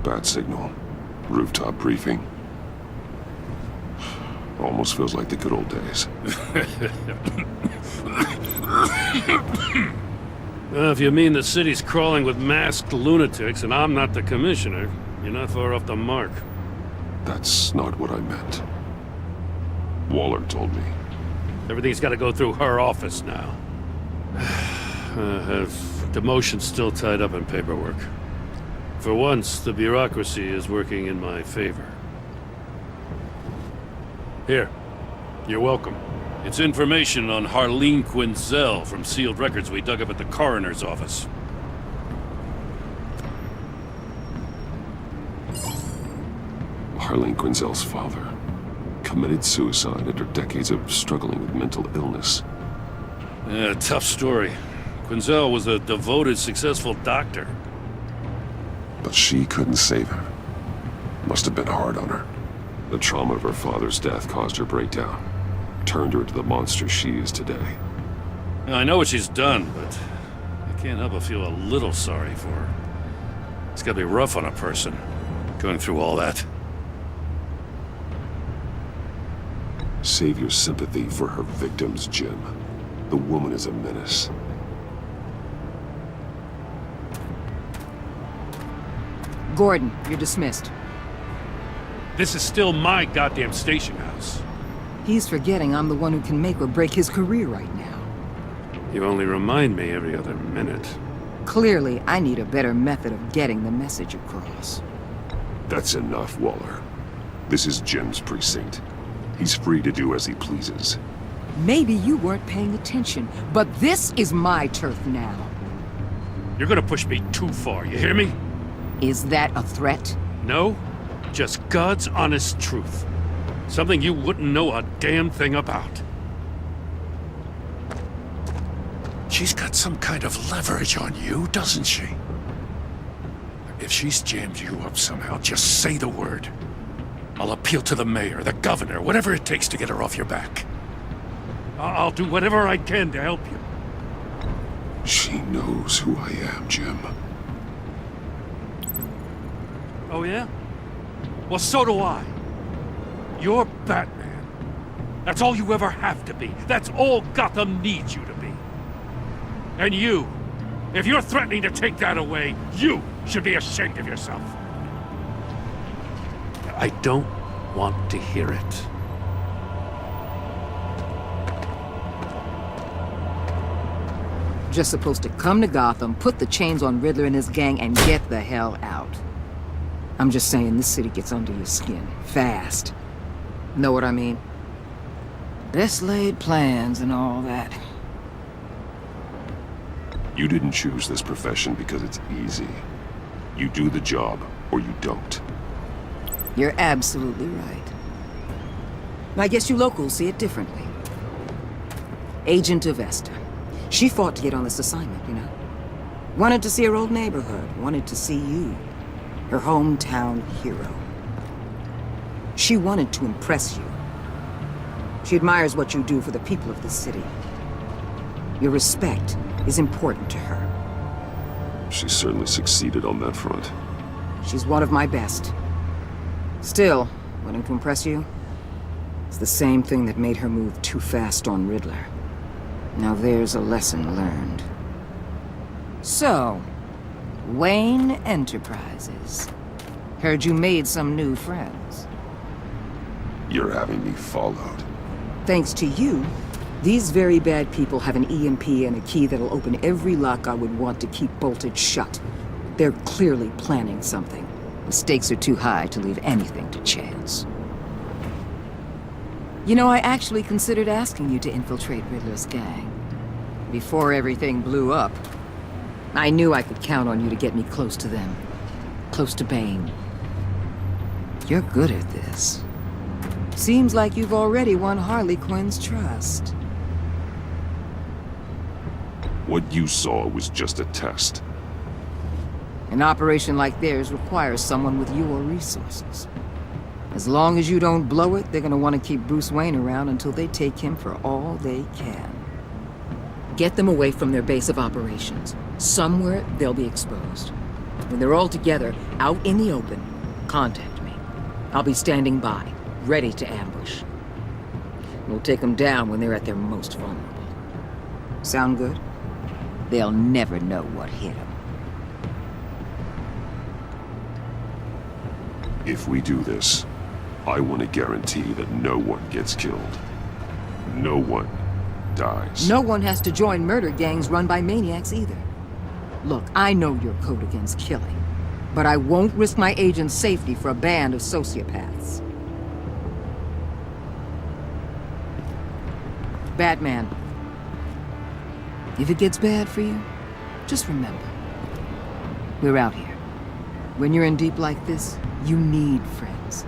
Bat signal. Rooftop briefing. Almost feels like the good old days. Well, if you mean the city's crawling with masked lunatics and I'm not the commissioner, you're not far off the mark. That's not what I meant. Waller told me. Everything's got to go through her office now. Demotion's still tied up in paperwork. For once, the bureaucracy is working in my favor. Here. You're welcome. It's information on Harleen Quinzel from sealed records we dug up at the coroner's office. Harleen Quinzel's father committed suicide after decades of struggling with mental illness. Yeah, tough story. Quinzel was a devoted, successful doctor. But she couldn't save her. Must have been hard on her. The trauma of her father's death caused her breakdown. Turned her into the monster she is today. Now, I know what she's done, but I can't help but feel a little sorry for her. It's gotta be rough on a person, going through all that. Save your sympathy for her victims, Jim. The woman is a menace. Gordon, you're dismissed. This is still my goddamn station house. He's forgetting I'm the one who can make or break his career right now. You only remind me every other minute. Clearly, I need a better method of getting the message across. That's enough, Waller. This is Jim's precinct. He's free to do as he pleases. Maybe you weren't paying attention, but this is my turf now. You're gonna push me too far, you hear me? Is that a threat? No, just God's honest truth. Something you wouldn't know a damn thing about. She's got some kind of leverage on you, doesn't she? If she's jammed you up somehow, just say the word. I'll appeal to the mayor, the governor, whatever it takes to get her off your back. I'll do whatever I can to help you. She knows who I am, Jim. Oh yeah? Well, so do I. You're Batman. That's all you ever have to be. That's all Gotham needs you to be. And you, if you're threatening to take that away, you should be ashamed of yourself. I don't want to hear it. Just supposed to come to Gotham, put the chains on Riddler and his gang, and get the hell out. I'm just saying, this city gets under your skin. Fast. Know what I mean? Best laid plans and all that. You didn't choose this profession because it's easy. You do the job, or you don't. You're absolutely right. I guess you locals see it differently. Agent Avesta. She fought to get on this assignment, you know? Wanted to see her old neighborhood, wanted to see you. Her hometown hero. She wanted to impress you. She admires what you do for the people of the city. Your respect is important to her. She certainly succeeded on that front. She's one of my best. Still, wanting to impress you? It's the same thing that made her move too fast on Riddler. Now there's a lesson learned. So, Wayne Enterprises. Heard you made some new friends. You're having me followed. Thanks to you, these very bad people have an EMP and a key that'll open every lock I would want to keep bolted shut. They're clearly planning something. The stakes are too high to leave anything to chance. You know, I actually considered asking you to infiltrate Riddler's gang. Before everything blew up, I knew I could count on you to get me close to them. Close to Bane. You're good at this. Seems like you've already won Harley Quinn's trust. What you saw was just a test. An operation like theirs requires someone with your resources. As long as you don't blow it, they're gonna want to keep Bruce Wayne around until they take him for all they can. Get them away from their base of operations. Somewhere they'll be exposed. When they're all together, out in the open, contact me. I'll be standing by, ready to ambush. We'll take them down when they're at their most vulnerable. Sound good? They'll never know what hit them. If we do this, I want to guarantee that no one gets killed. No one dies. No one has to join murder gangs run by maniacs either. Look, I know your code against killing, but I won't risk my agent's safety for a band of sociopaths. Batman, if it gets bad for you, just remember, we're out here. When you're in deep like this, you need friends.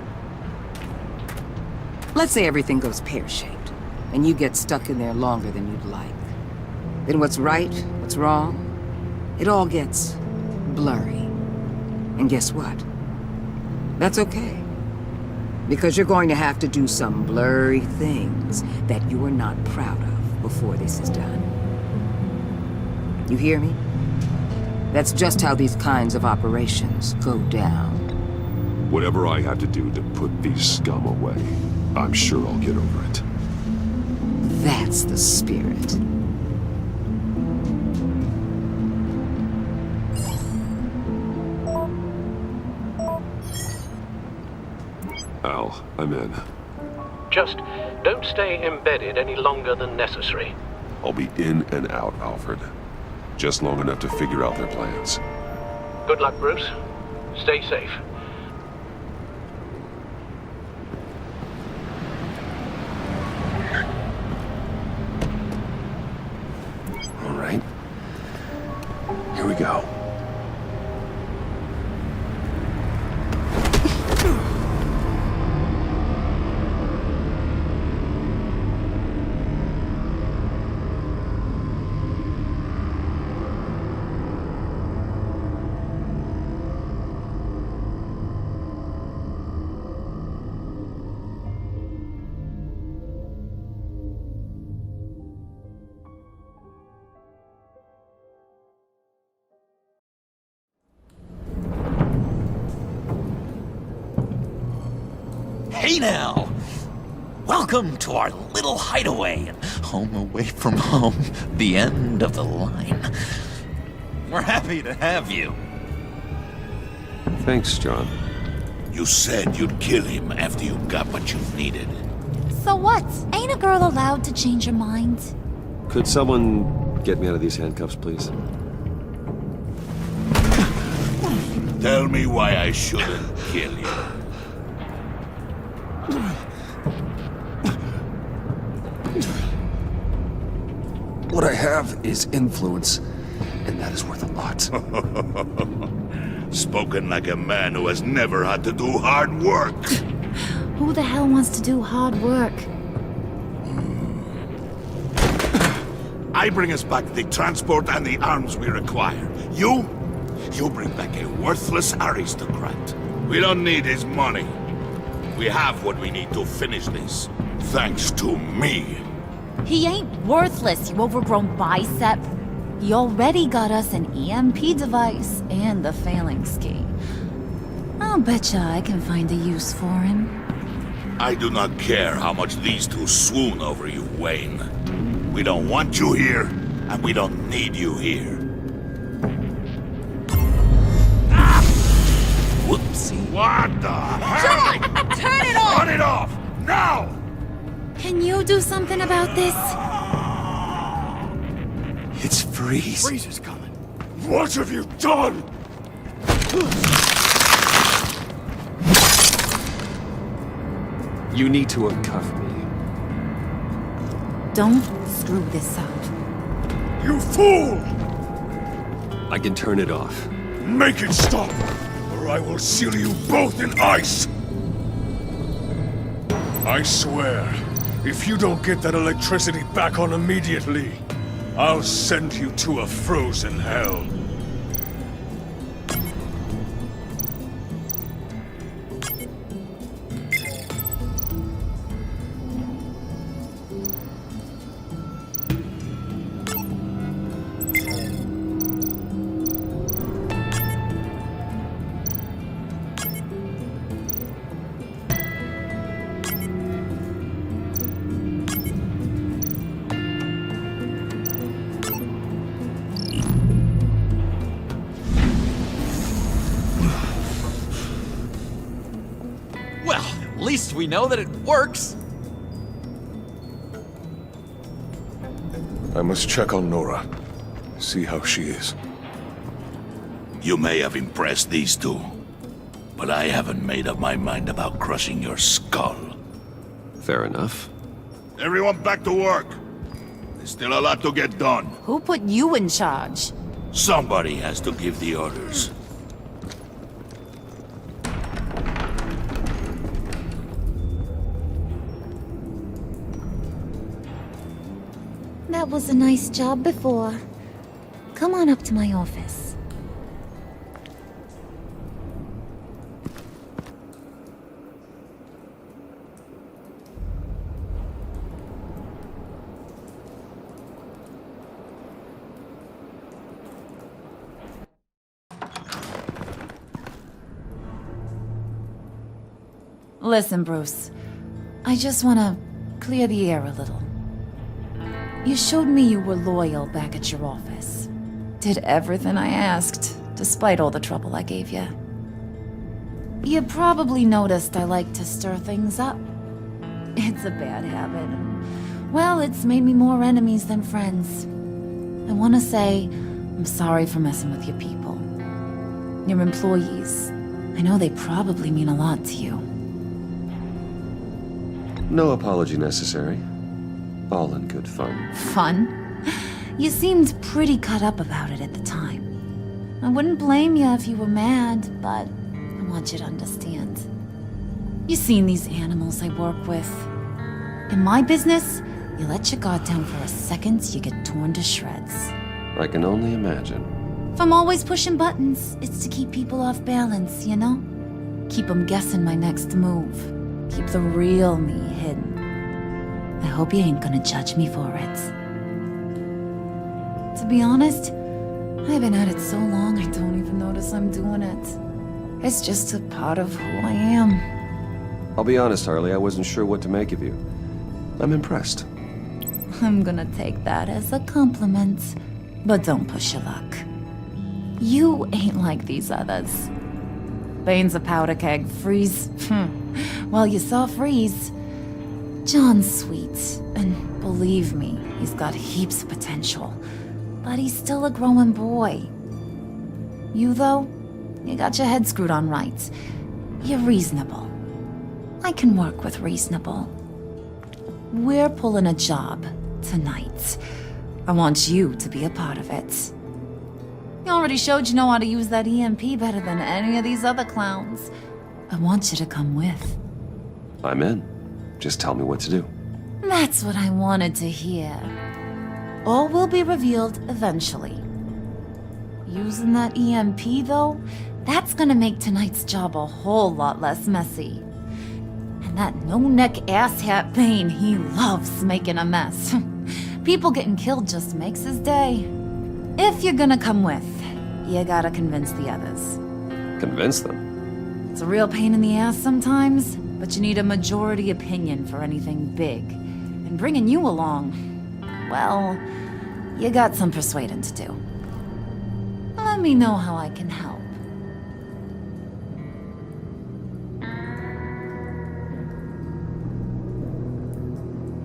Let's say everything goes pear-shaped, and you get stuck in there longer than you'd like. Then what's right, what's wrong, it all gets blurry. And guess what? That's okay. Because you're going to have to do some blurry things that you are not proud of before this is done. You hear me? That's just how these kinds of operations go down. Whatever I have to do to put these scum away, I'm sure I'll get over it. That's the spirit. Al, I'm in. Just don't stay embedded any longer than necessary. I'll be in and out, Alfred. Just long enough to figure out their plans. Good luck, Bruce. Stay safe. All right. Here we go. Hey now! Welcome to our little hideaway and home away from home, the end of the line. We're happy to have you. Thanks, John. You said you'd kill him after you got what you needed. So what? Ain't a girl allowed to change her mind? Could someone get me out of these handcuffs, please? Tell me why I shouldn't kill you. What I have is influence, and that is worth a lot. Spoken like a man who has never had to do hard work. Who the hell wants to do hard work? I bring us back the transport and the arms we require. You bring back a worthless aristocrat. We don't need his money. We have what we need to finish this. Thanks to me. He ain't worthless, you overgrown bicep. He already got us an EMP device and the phalanx key. I'll betcha I can find a use for him. I do not care how much these two swoon over you, Wayne. We don't want you here, and we don't need you here. Whoopsie. What the heck? Turn it off! Turn it off! Now! Can you do something about this? It's Freeze. Freeze is coming. What have you done? You need to uncuff me. Don't screw this up. You fool! I can turn it off. Make it stop, or I will seal you both in ice! I swear, if you don't get that electricity back on immediately, I'll send you to a frozen hell. least we know that it works. I must check on Nora. See how she is. You may have impressed these two, but I haven't made up my mind about crushing your skull. Fair enough. Everyone back to work. There's still a lot to get done. Who put you in charge? Somebody has to give the orders. That was a nice job before. Come on up to my office. Listen, Bruce. I just want to clear the air a little. You showed me you were loyal back at your office. Did everything I asked, despite all the trouble I gave you. You probably noticed I like to stir things up. It's a bad habit. Well, it's made me more enemies than friends. I want to say I'm sorry for messing with your people. Your employees. I know they probably mean a lot to you. No apology necessary. All in good fun. Fun? You seemed pretty cut up about it at the time. I wouldn't blame you if you were mad, but I want you to understand. You've seen these animals I work with. In my business, you let your guard down for a second, you get torn to shreds. I can only imagine. If I'm always pushing buttons, it's to keep people off balance, you know? Keep them guessing my next move. Keep the real me hidden. I hope you ain't gonna judge me for it. To be honest, I've been at it so long I don't even notice I'm doing it. It's just a part of who I am. I'll be honest, Harley, I wasn't sure what to make of you. I'm impressed. I'm gonna take that as a compliment, but don't push your luck. You ain't like these others. Bane's a powder keg, Freeze. Well, you saw Freeze. John's sweet, and believe me, he's got heaps of potential. But he's still a growing boy. You, though, you got your head screwed on right. You're reasonable. I can work with reasonable. We're pulling a job tonight. I want you to be a part of it. You already showed you know how to use that EMP better than any of these other clowns. I want you to come with. I'm in. Just tell me what to do. That's what I wanted to hear. All will be revealed eventually. Using that EMP, though, that's gonna make tonight's job a whole lot less messy. And that no-neck asshat Bane, he loves making a mess. People getting killed just makes his day. If you're gonna come with, you gotta convince the others. Convince them? It's a real pain in the ass sometimes, but you need a majority opinion for anything big. And bringing you along, well, you got some persuading to do. Let me know how I can help.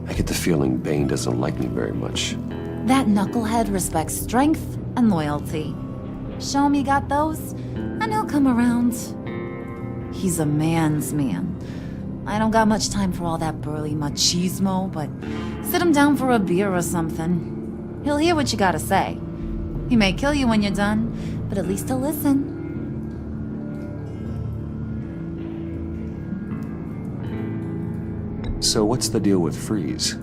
I get the feeling Bane doesn't like me very much. That knucklehead respects strength and loyalty. Show him you got those, and he'll come around. He's a man's man. I don't got much time for all that burly machismo, but sit him down for a beer or something. He'll hear what you gotta say. He may kill you when you're done, but at least he'll listen. So what's the deal with Freeze?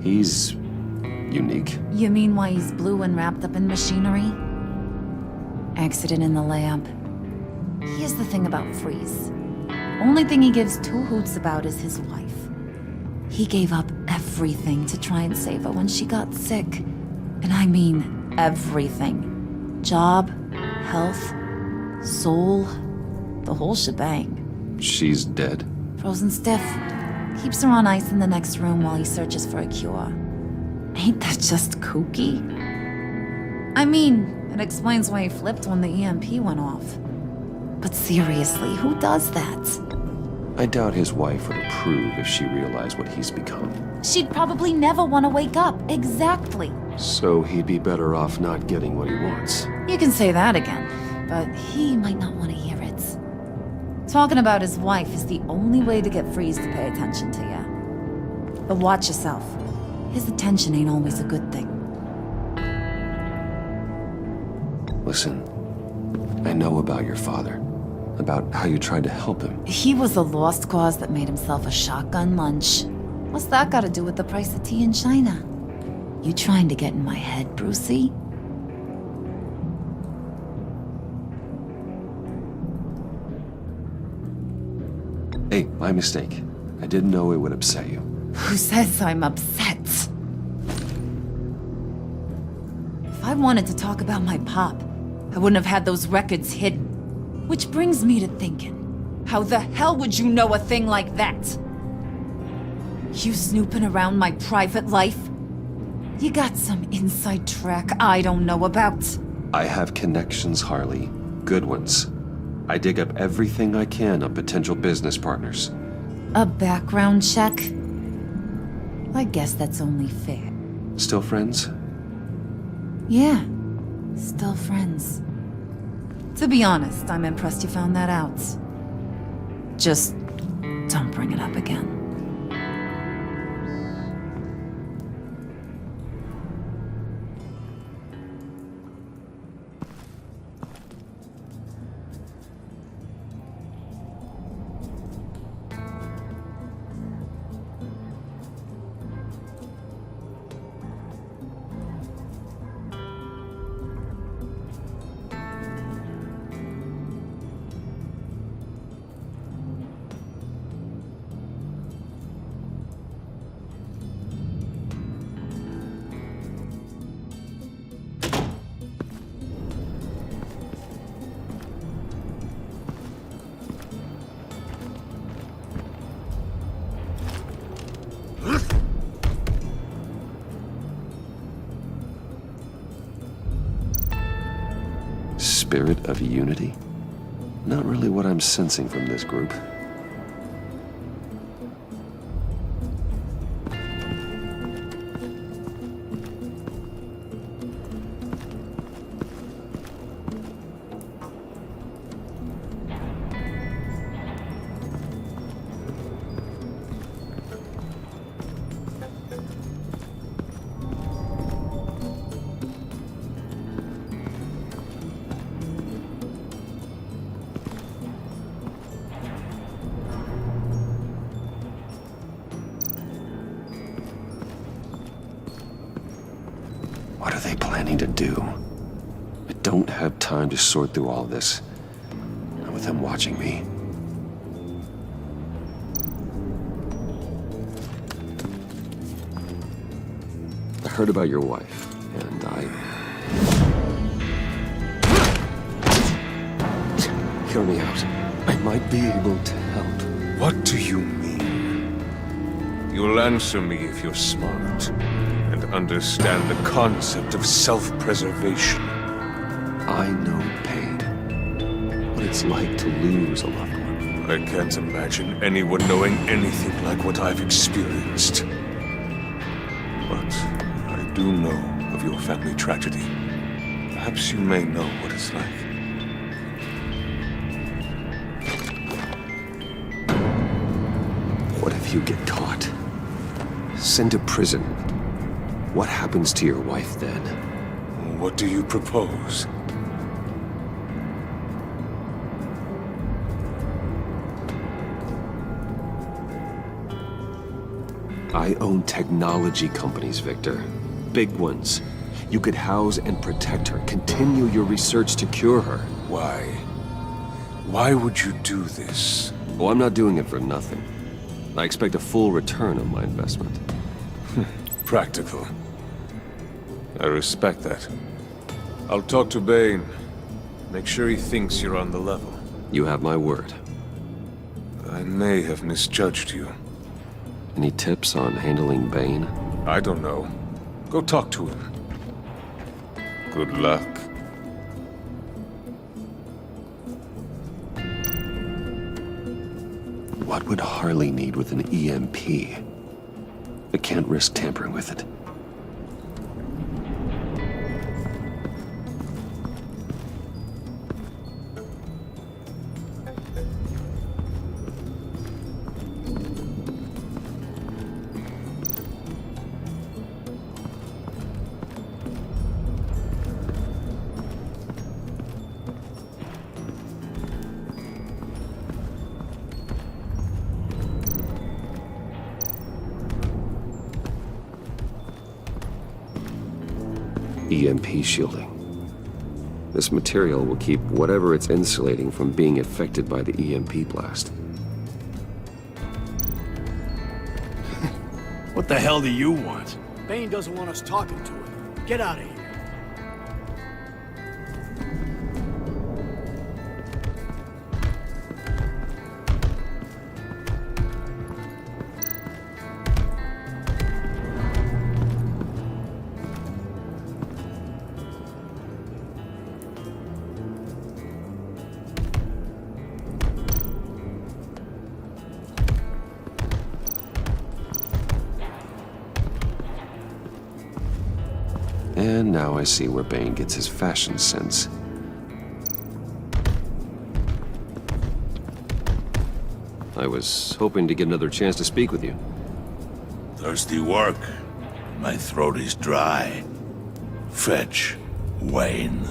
He's unique. You mean why he's blue and wrapped up in machinery? Accident in the lab. Here's the thing about Freeze. Only thing he gives two hoots about is his wife. He gave up everything to try and save her when she got sick. And I mean everything. Job, health, soul, the whole shebang. She's dead? Frozen stiff. Keeps her on ice in the next room while he searches for a cure. Ain't that just kooky? I mean, it explains why he flipped when the EMP went off. But seriously, who does that? I doubt his wife would approve if she realized what he's become. She'd probably never want to wake up. Exactly. So he'd be better off not getting what he wants. You can say that again, but he might not want to hear it. Talking about his wife is the only way to get Freeze to pay attention to you. But watch yourself. His attention ain't always a good thing. Listen, I know about your father. About how you tried to help him. He was a lost cause that made himself a shotgun lunch. What's that got to do with the price of tea in China? You trying to get in my head, Brucey? Hey, my mistake. I didn't know it would upset you. Who says I'm upset? If I wanted to talk about my pop, I wouldn't have had those records hidden. Which brings me to thinking, how the hell would you know a thing like that? You snooping around my private life? You got some inside track I don't know about. I have connections, Harley. Good ones. I dig up everything I can on potential business partners. A background check? I guess that's only fair. Still friends? Yeah, still friends. To be honest, I'm impressed you found that out. Just don't bring it up again. Spirit of unity? Not really what I'm sensing from this group. What are they planning to do? I don't have time to sort through all this. Not with them watching me. I heard about your wife, and Hear me out. I might be able to help. What do you mean? You'll answer me if you're smart and understand the concept of self-preservation. I know pain. What it's like to lose a loved one. I can't imagine anyone knowing anything like what I've experienced. But I do know of your family tragedy. Perhaps you may know what it's like. What if you get caught? Sent to prison. What happens to your wife then? What do you propose? I own technology companies, Victor. Big ones. You could house and protect her, continue your research to cure her. Why? Why would you do this? Oh, I'm not doing it for nothing. I expect a full return on my investment. Practical. I respect that. I'll talk to Bane. Make sure he thinks you're on the level. You have my word. I may have misjudged you. Any tips on handling Bane? I don't know. Go talk to him. Good luck. what would Harley need with an EMP? I can't risk tampering with it. EMP shielding. This material will keep whatever it's insulating from being affected by the EMP blast. What the hell do you want? Bane doesn't want us talking to him. Get out of here. And now I see where Bane gets his fashion sense. I was hoping to get another chance to speak with you. Thirsty work. My throat is dry. Fetch Wayne.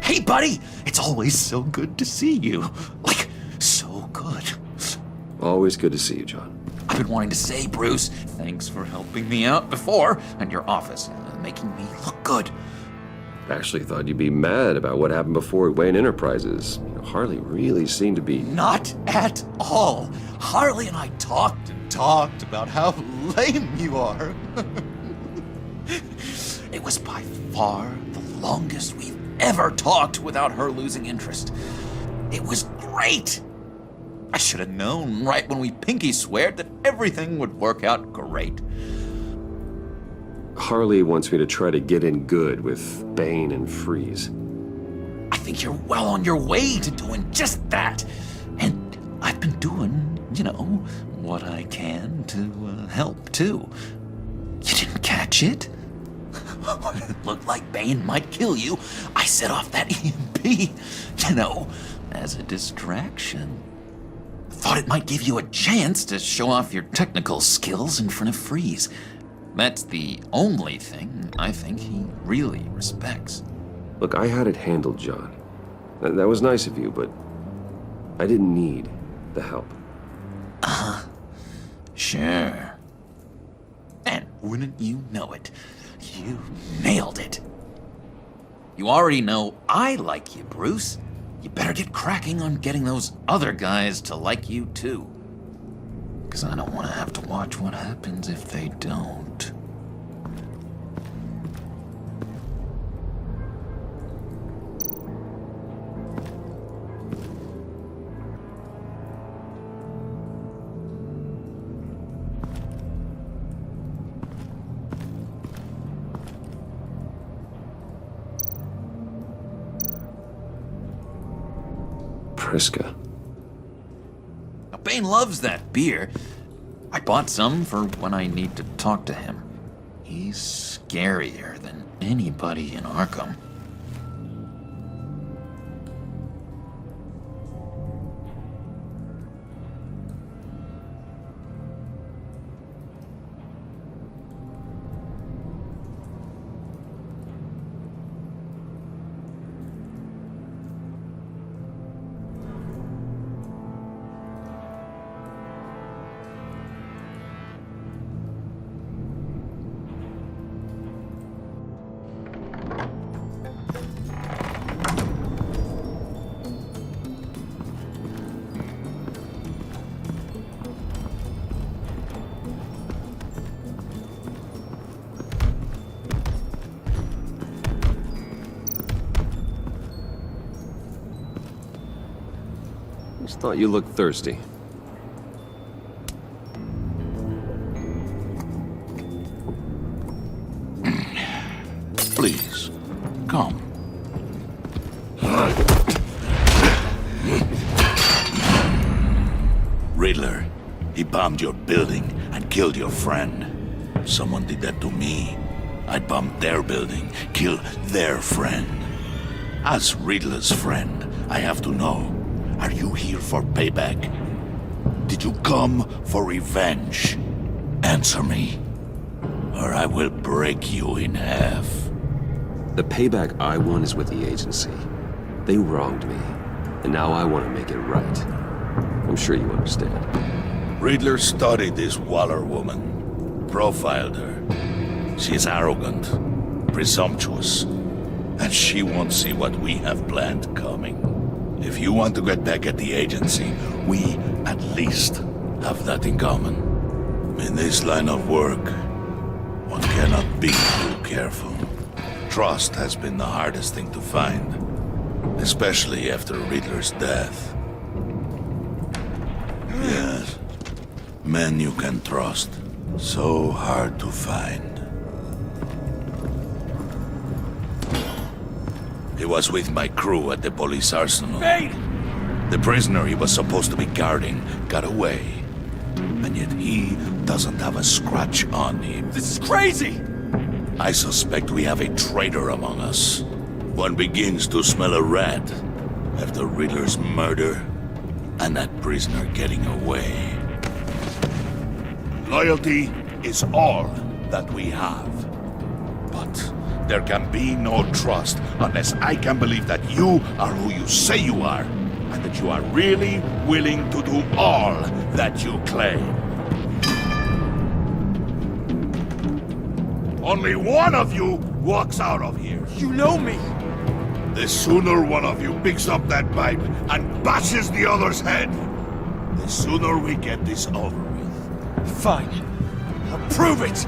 Hey, buddy! It's always so good to see you. Like, so good. Always good to see you, John. I've been wanting to say, Bruce, thanks for helping me out before, and your office, making me look good. I actually thought you'd be mad about what happened before at Wayne Enterprises. You know, Harley really seemed to be... Not at all. Harley and I talked and talked about how lame you are. It was by far the longest we've ever talked without her losing interest. It was great. I should have known right when we pinky sweared that everything would work out great. Harley wants me to try to get in good with Bane and Freeze. I think you're well on your way to doing just that. And I've been doing, what I can to help, too. You didn't catch it? When it looked like Bane might kill you, I set off that EMP, as a distraction. Thought it might give you a chance to show off your technical skills in front of Freeze. That's the only thing I think he really respects. Look, I had it handled, John. That was nice of you, but I didn't need the help. Sure. And wouldn't you know it, you nailed it. You already know I like you, Bruce. You better get cracking on getting those other guys to like you, too. Because I don't want to have to watch what happens if they don't. Priska. Now, Bane loves that beer. I bought some for when I need to talk to him. He's scarier than anybody in Arkham. Thought you looked thirsty. Please, come. Riddler, he bombed your building and killed your friend. Someone did that to me. I'd bomb their building, kill their friend. As Riddler's friend, I have to know, are you here for payback? Did you come for revenge? Answer me, or I will break you in half. The payback I want is with the agency. They wronged me, and now I want to make it right. I'm sure you understand. Riddler studied this Waller woman, profiled her. She's arrogant, presumptuous, and she won't see what we have planned coming. If you want to get back at the agency, we at least have that in common. In this line of work, one cannot be too careful. Trust has been the hardest thing to find, especially after Riddler's death. Yes, men you can trust, so hard to find. He was with my crew at the police arsenal. Bane! The prisoner he was supposed to be guarding got away. And yet he doesn't have a scratch on him. This is crazy! I suspect we have a traitor among us. One begins to smell a rat after Riddler's murder and that prisoner getting away. Loyalty is all that we have. But there can be no trust unless I can believe that you are who you say you are, and that you are really willing to do all that you claim. Only one of you walks out of here. You know me! The sooner one of you picks up that pipe and bashes the other's head, the sooner we get this over with. Fine. I'll prove it!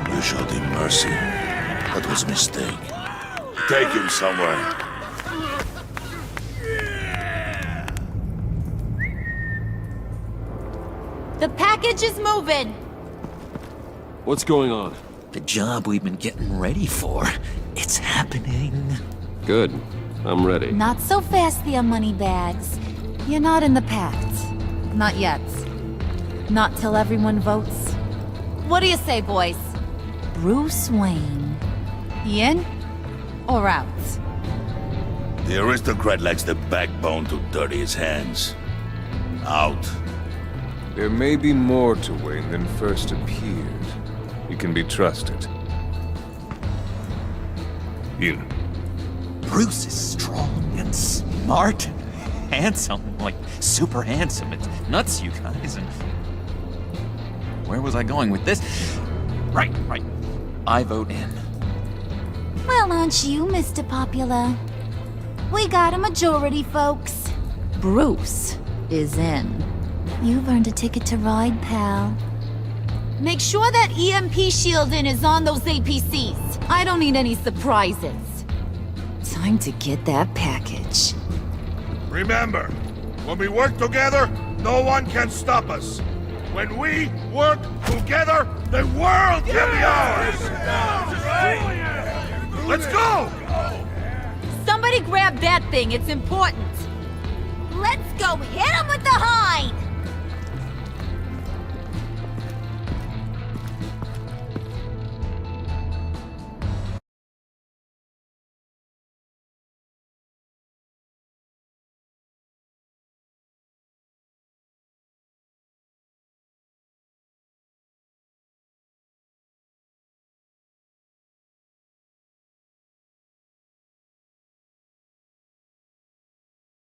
You showed him mercy. That was a mistake. Take him somewhere. The package is moving. What's going on? The job we've been getting ready for. It's happening. Good. I'm ready. Not so fast there, moneybags. You're not in the pact. Not yet. Not till everyone votes. What do you say, boys? Bruce Wayne. In or out? The aristocrat lacks the backbone to dirty his hands. Out. There may be more to Wayne than first appeared. You can be trusted. In. Bruce is strong and smart and handsome. Like, super handsome. It's nuts, you guys. And where was I going with this? Right. I vote in. Well, aren't you, Mr. Popular? We got a majority, folks. Bruce is in. You've earned a ticket to ride, pal. Make sure that EMP shielding is on those APCs. I don't need any surprises. Time to get that package. Remember, when we work together, no one can stop us. When we work together, the world can be ours! Let's go! Somebody grab that thing, it's important. Let's go hit him with the hide!